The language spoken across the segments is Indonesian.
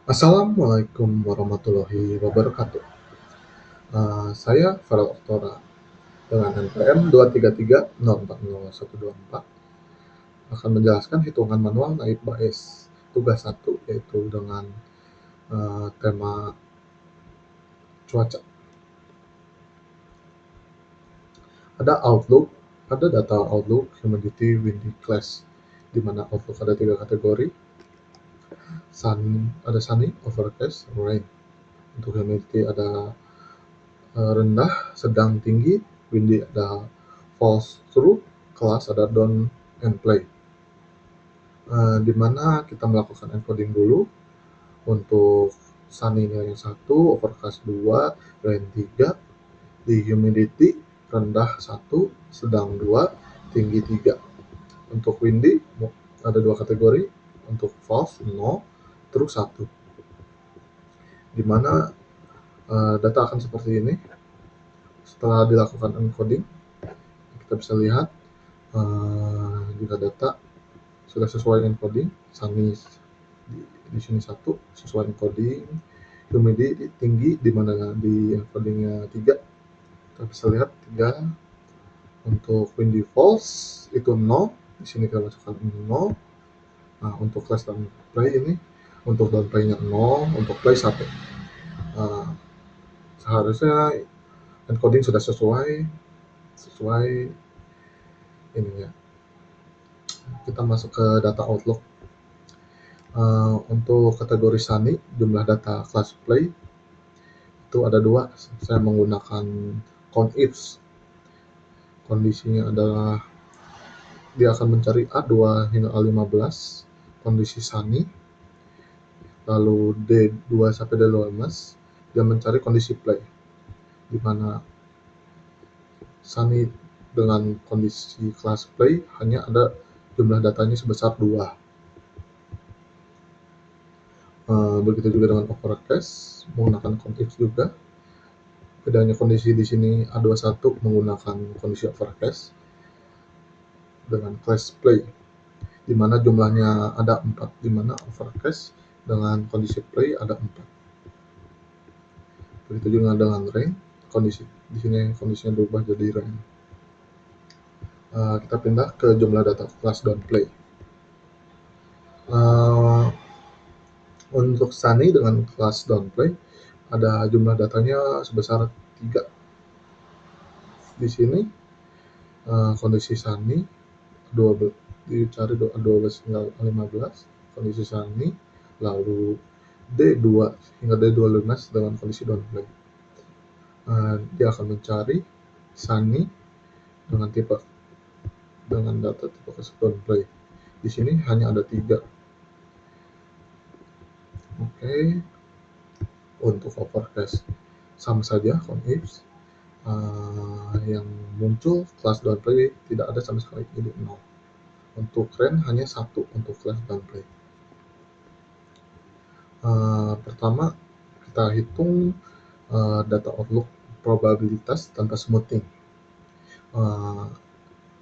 Assalamualaikum warahmatullahi wabarakatuh. Saya Farel Oktora dengan NPM 233040124 akan menjelaskan hitungan manual naib bais tugas 1 yaitu dengan tema cuaca. Ada data Outlook, Humidity, Windy, Class, di mana Outlook ada 3 kategori. Ada sunny, overcast, rain. Untuk humidity ada rendah, sedang, tinggi. Windy ada false true, class ada don't and play. Di mana kita melakukan encoding dulu untuk sunny nilai 1, overcast 2, rain 3, di humidity rendah 1, sedang 2, tinggi 3. Untuk windy ada 2 kategori, untuk false 0, true 1. Di mana data akan seperti ini. Setelah dilakukan encoding, kita bisa lihat jika data sudah sesuai encoding, sunny di sini 1 sesuai encoding, humidity tinggi di mana di encodingnya 3, kita bisa lihat 3. Untuk windy false itu 0, di sini kita masukkan 0. Nah, untuk class dan play ini, untuk down play-nya 0, untuk play 1. Seharusnya encoding sudah sesuai ininya. Kita masuk ke data Outlook. Untuk kategori sunny, jumlah data class play itu ada 2. Saya menggunakan count ifs. Kondisinya adalah dia akan mencari A2 hingga A15 kondisi sunny, lalu D2 sampai D15 dia mencari kondisi play, di mana sunny dengan kondisi class play hanya ada jumlah datanya sebesar 2. Begitu juga dengan overcast menggunakan count ifs juga. Bedanya kondisi di sini A21 menggunakan kondisi overcast dengan class play, di mana jumlahnya ada 4, di mana overcast dengan kondisi play ada 4. Begitu juga dengan rain, kondisi di sini kondisinya berubah jadi rain. Kita pindah ke jumlah data class down play. Untuk sunny dengan class down play ada jumlah datanya sebesar 3. Di sini kondisi sunny dicari 12 hingga 15 kondisi sunny, lalu D2 hingga D15 dengan kondisi down play. Dia akan mencari sunny dengan data tipe class down play. Di sini hanya ada 3. Oke. Untuk overcast sama saja count ifs. Yang muncul class down play tidak ada sama sekali, jadi 0. Untuk rain hanya 1 untuk class down play. Pertama kita hitung data Outlook probabilitas tanpa smoothing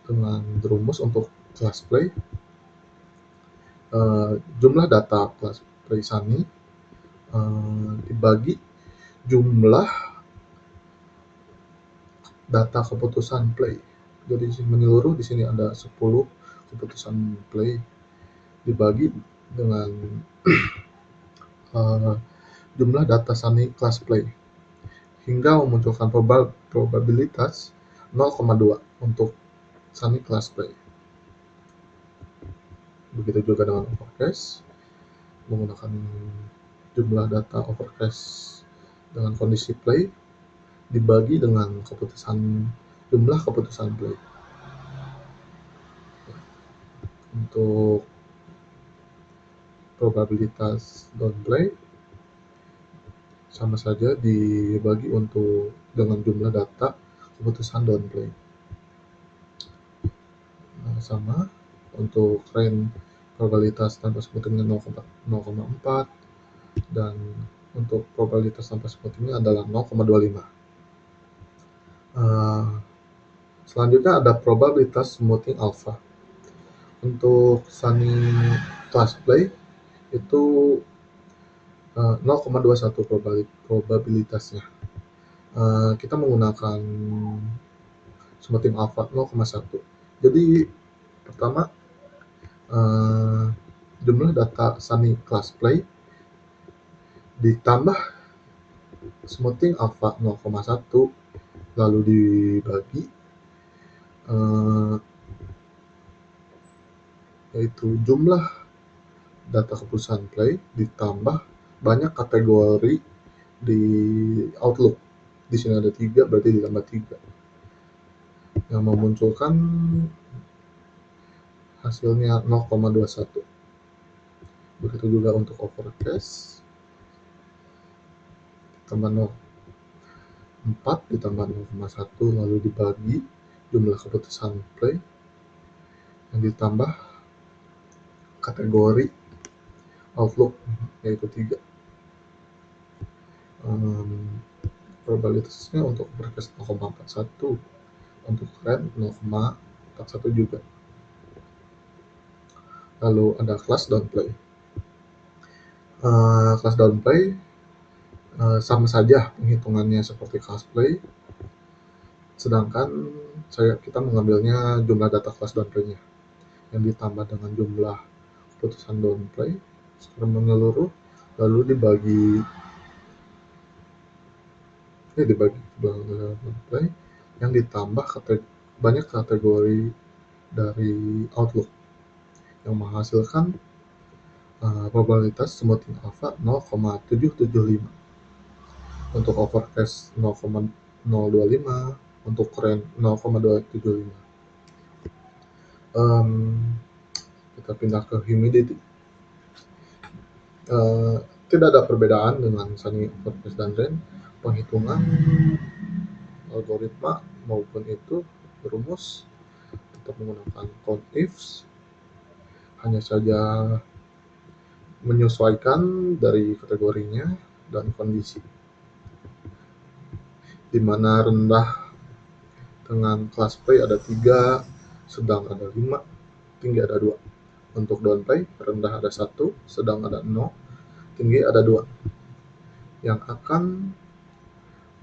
dengan rumus untuk class play. Jumlah data class play sunny dibagi jumlah data keputusan play. Jadi menyeluruh di sini ada 10 keputusan play dibagi dengan jumlah data sunny class play hingga memunculkan probabilitas 0,2 untuk sunny class play. Begitu juga dengan overcast, menggunakan jumlah data overcast dengan kondisi play dibagi dengan jumlah keputusan play. Untuk probabilitas down play sama saja dibagi dengan jumlah data keputusan down play. Sama untuk rain probabilitas tanpa smoothingnya 0,4 dan untuk probabilitas tanpa smoothingnya adalah 0,25. Selanjutnya ada probabilitas smoothing alpha. Untuk sunny class play itu 0,21 probabilitasnya. Kita menggunakan smoothing alpha 0,1. Jadi pertama, jumlah data Sunny class play ditambah smoothing alpha 0,1 lalu dibagi, yaitu jumlah data keputusan play ditambah banyak kategori di Outlook. Di sini ada 3, berarti ditambah 3 yang memunculkan hasilnya 0,21. Begitu juga untuk overcast, tambah 0,4 ditambah 0,1 lalu dibagi jumlah keputusan play yang ditambah kategori Outlook, yaitu 3. Probabilitasnya untuk overcast 0,41, untuk keren 0,41 juga. Lalu ada class downplay. Class downplay sama saja penghitungannya seperti class play, sedangkan kita mengambilnya jumlah data class downplay-nya yang ditambah dengan jumlah keputusan downplay secara menyeluruh, lalu dibagi downplay yang ditambah banyak kategori dari Outlook yang menghasilkan probabilitas smoothing alpha 0,775, untuk overcast 0,025, untuk keren 0,275. Kita pindah ke humidity. Tidak ada perbedaan dengan Sunny, overcast, dan rain. Penghitungan algoritma maupun itu rumus tetap menggunakan count ifs, hanya saja menyesuaikan dari kategorinya dan kondisi, di mana rendah dengan class play ada 3, sedang ada 5, tinggi ada 2. Untuk downplay, rendah ada 1, sedang ada 0, tinggi ada 2, yang akan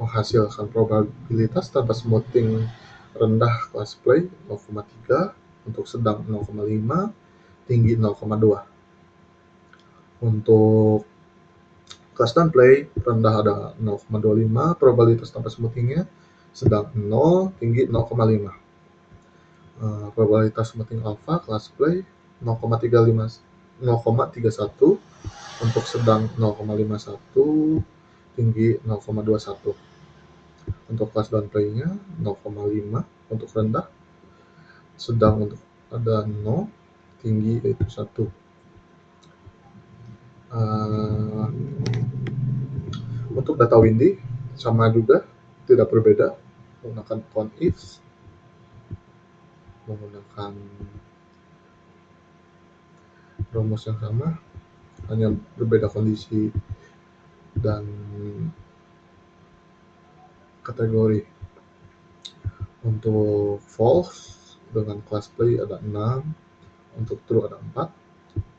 menghasilkan probabilitas tanpa smoothing rendah class play 0,3, untuk sedang 0,5, tinggi 0,2. Untuk class downplay, rendah ada 0,25 probabilitas tanpa smoothingnya, sedang 0, tinggi 0,5. Probabilitas smoothing alpha class play 0,31, untuk sedang 0,51, tinggi 0,21. Untuk class downplay-nya 0,5 untuk rendah, sedang untuk ada 0, tinggi yaitu 1. Untuk data windy sama juga, tidak berbeda, menggunakan count ifs, menggunakan rumus yang sama, hanya berbeda kondisi dan kategori. Untuk false dengan class play ada 6, untuk true ada 4,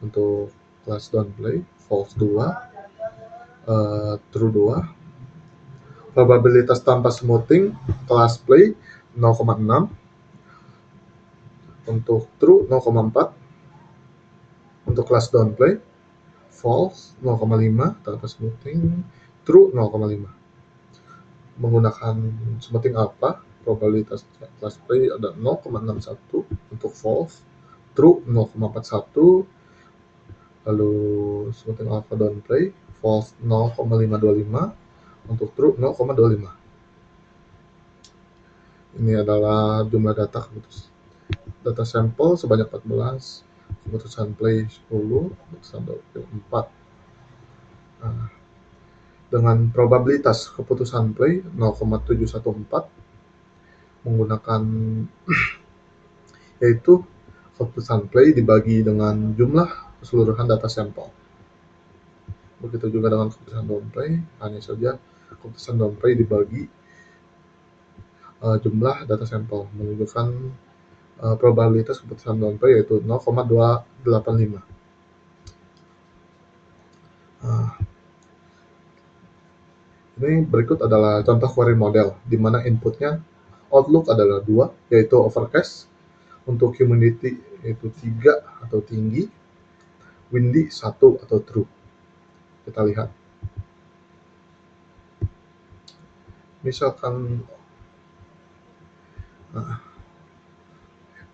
untuk class downplay false 2, true 2. Probabilitas tanpa smoothing class play 0,6, untuk true 0,4, untuk class downplay false 0,5 tanpa smoothing, true 0,5. Menggunakan smoothing alpha, probabilitas class play ada 0,61 untuk false, true 0,41, lalu smoothing alpha downplay false 0,525, untuk true 0,25. Ini adalah jumlah data sampel sebanyak 14, keputusan play 10, keputusan downplay 4. Dengan probabilitas keputusan play 0,714, menggunakan yaitu keputusan play dibagi dengan jumlah keseluruhan data sampel. Begitu juga dengan keputusan downplay, hanya saja keputusan downplay dibagi jumlah data sampel, menunjukkan probabilitas keputusan downplay yaitu 0,285. Ini berikut adalah contoh query model, di mana inputnya Outlook adalah 2, yaitu overcast, untuk humidity yaitu 3 atau tinggi, windy 1 atau true. Kita lihat. Misalkan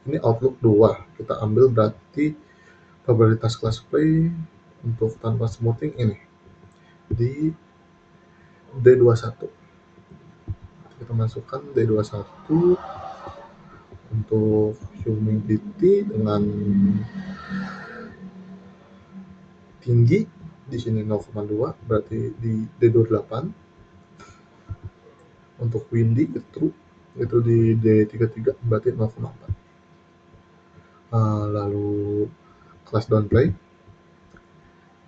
ini Outlook 2, kita ambil berarti probabilitas class play untuk tanpa smoothing ini di D21. Kita masukkan D21 untuk humidity dengan tinggi di sini 0,2, berarti di D28. Untuk windy itu di D33, berarti 0,4. Lalu class downplay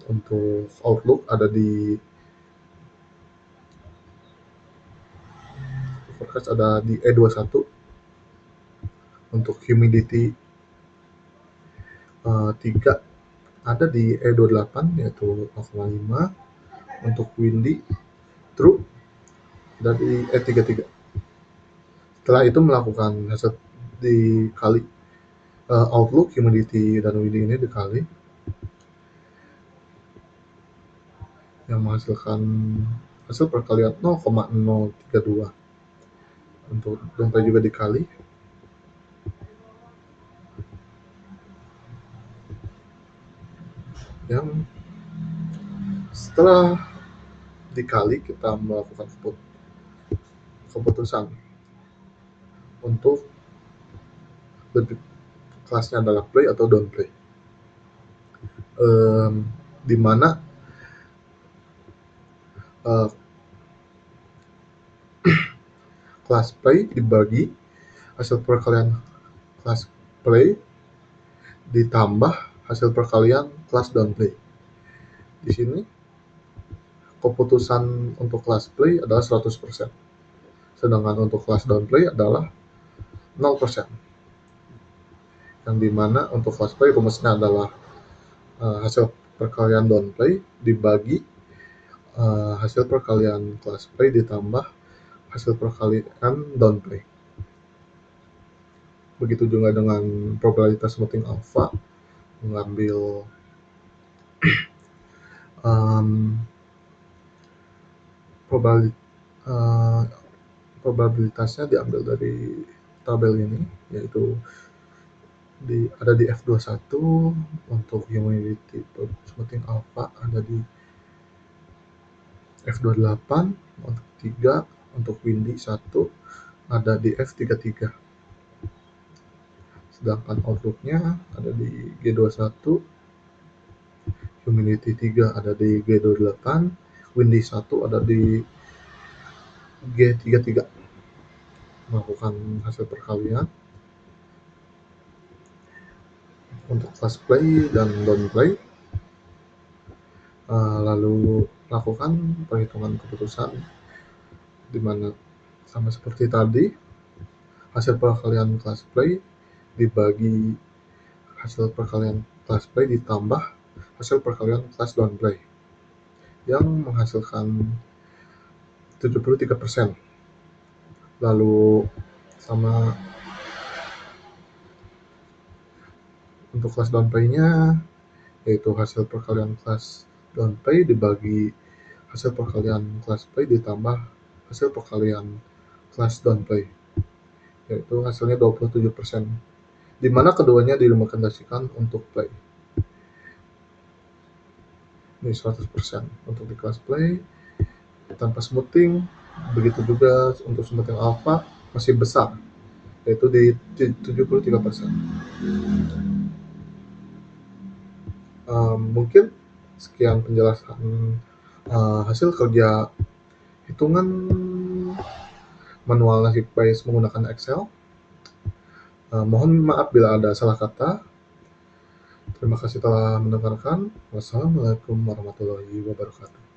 untuk Outlook ada di forecast ada di E21. Untuk humidity 3 ada di E28, yaitu 0,5. Untuk windy true ada di E33. Setelah itu melakukan hasil dikali Outlook, humidity, dan windy ini dikali, yang menghasilkan hasil perkalian 0,032. Untuk downplay juga dikali, yang setelah dikali kita melakukan keputusan untuk kelasnya adalah play atau downplay, di mana kelas play dibagi hasil perkalian kelas play ditambah hasil perkalian kelas downplay. Di sini keputusan untuk kelas play adalah 100%, sedangkan untuk kelas downplay adalah 0%. Yang dimana untuk kelas play rumusnya adalah hasil perkalian downplay dibagi hasil perkalian kelas play ditambah hasil perkalian downplay. Begitu juga dengan probabilitas smoothing alpha, mengambil probabilitasnya diambil dari tabel ini, yaitu ada di F21. Untuk humidity smoothing alpha ada di F28, untuk 3, untuk windy 1 ada di F33. Sedangkan outlooknya ada di G21, humidity 3 ada di G28, windy 1 ada di G33. Melakukan hasil perkalian untuk class play dan downplay, lalu lakukan perhitungan keputusan, di mana sama seperti tadi, hasil perkalian class play dibagi hasil perkalian class play ditambah hasil perkalian class downplay, yang menghasilkan 73%. Lalu sama untuk class downplay-nya, yaitu hasil perkalian class downplay dibagi hasil perkalian class play ditambah hasil perkalian class downplay, yaitu hasilnya 27%, di mana keduanya direkomendasikan untuk play. Ini 100% untuk di class play tanpa smoothing. Begitu juga untuk smoothing alpha masih besar, yaitu di 73%. Mungkin sekian penjelasan hasil kerja hitungan manual nasib base menggunakan Excel. Mohon maaf bila ada salah kata. Terima kasih telah mendengarkan. Wassalamualaikum warahmatullahi wabarakatuh.